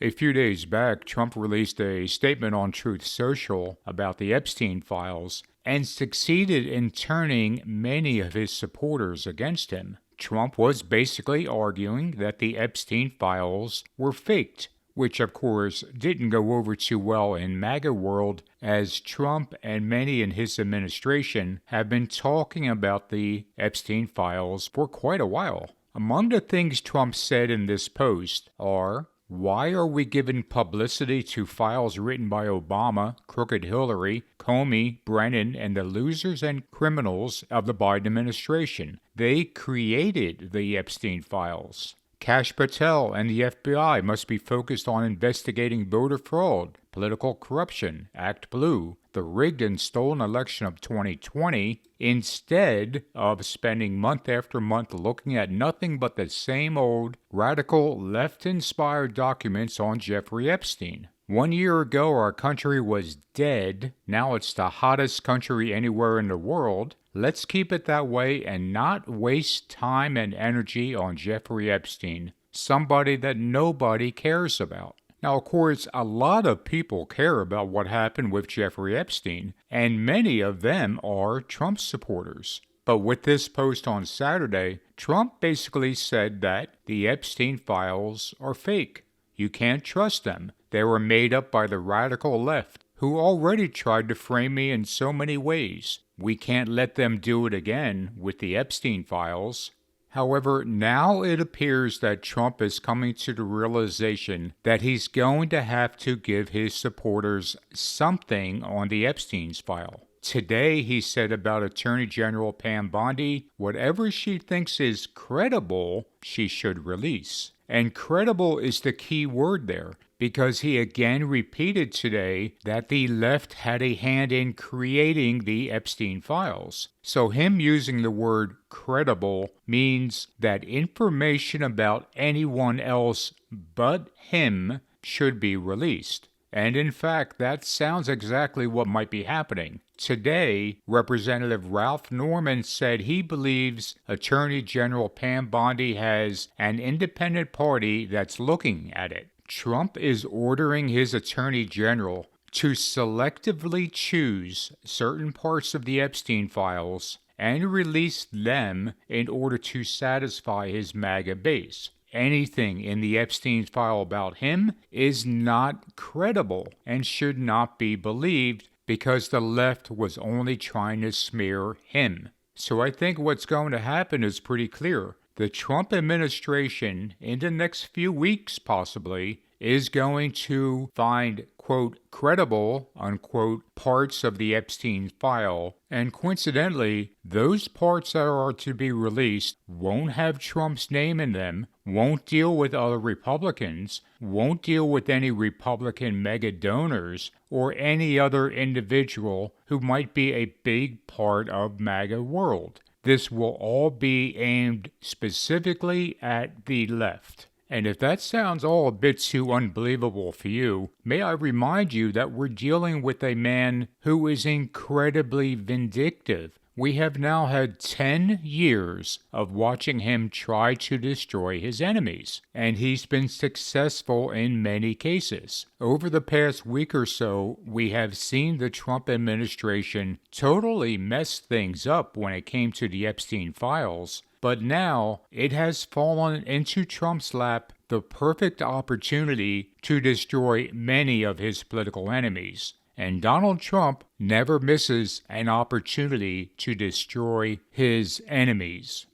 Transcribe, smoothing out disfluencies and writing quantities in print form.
A few days back, Trump released a statement on Truth Social about the Epstein files and succeeded in turning many of his supporters against him. Trump was basically arguing that the Epstein files were faked, which of course didn't go over too well in MAGA world, as Trump and many in his administration have been talking about the Epstein files for quite a while. Among the things Trump said in this post are, why are we giving publicity to files written by Obama, crooked Hillary, Comey, Brennan, and the losers and criminals of the Biden administration? They created the Epstein files. Kash Patel and the FBI must be focused on investigating voter fraud, political corruption, Act Blue, the rigged and stolen election of 2020, instead of spending month after month looking at nothing but the same old, radical, left-inspired documents on Jeffrey Epstein. 1 year ago, our country was dead. Now it's the hottest country anywhere in the world. Let's keep it that way and not waste time and energy on Jeffrey Epstein, somebody that nobody cares about. Now, of course, a lot of people care about what happened with Jeffrey Epstein, and many of them are Trump supporters. But with this post on Saturday, Trump basically said that the Epstein files are fake. You can't trust them. They were made up by the radical left, who already tried to frame me in so many ways. We can't let them do it again with the Epstein files. However, now it appears that Trump is coming to the realization that he's going to have to give his supporters something on the Epstein's file. Today, he said about Attorney General Pam Bondi, whatever she thinks is credible, she should release. And credible is the key word there, because he again repeated today that the left had a hand in creating the Epstein files. So him using the word credible means that information about anyone else but him should be released. And in fact, that sounds exactly what might be happening. Today, Representative Ralph Norman said he believes Attorney General Pam Bondi has an independent party that's looking at it. Trump is ordering his Attorney General to selectively choose certain parts of the Epstein files and release them in order to satisfy his MAGA base. Anything in the Epstein file about him is not credible and should not be believed because the left was only trying to smear him. So I think what's going to happen is pretty clear. The Trump administration, in the next few weeks possibly, is going to find, quote, credible, unquote, parts of the Epstein file. And coincidentally, those parts that are to be released won't have Trump's name in them, won't deal with other Republicans, won't deal with any Republican mega donors, or any other individual who might be a big part of MAGA world. This will all be aimed specifically at the left. And if that sounds all a bit too unbelievable for you, may I remind you that we're dealing with a man who is incredibly vindictive. We have now had 10 years of watching him try to destroy his enemies, and he's been successful in many cases. Over the past week or so, we have seen the Trump administration totally mess things up when it came to the Epstein files. But now, it has fallen into Trump's lap the perfect opportunity to destroy many of his political enemies. And Donald Trump never misses an opportunity to destroy his enemies.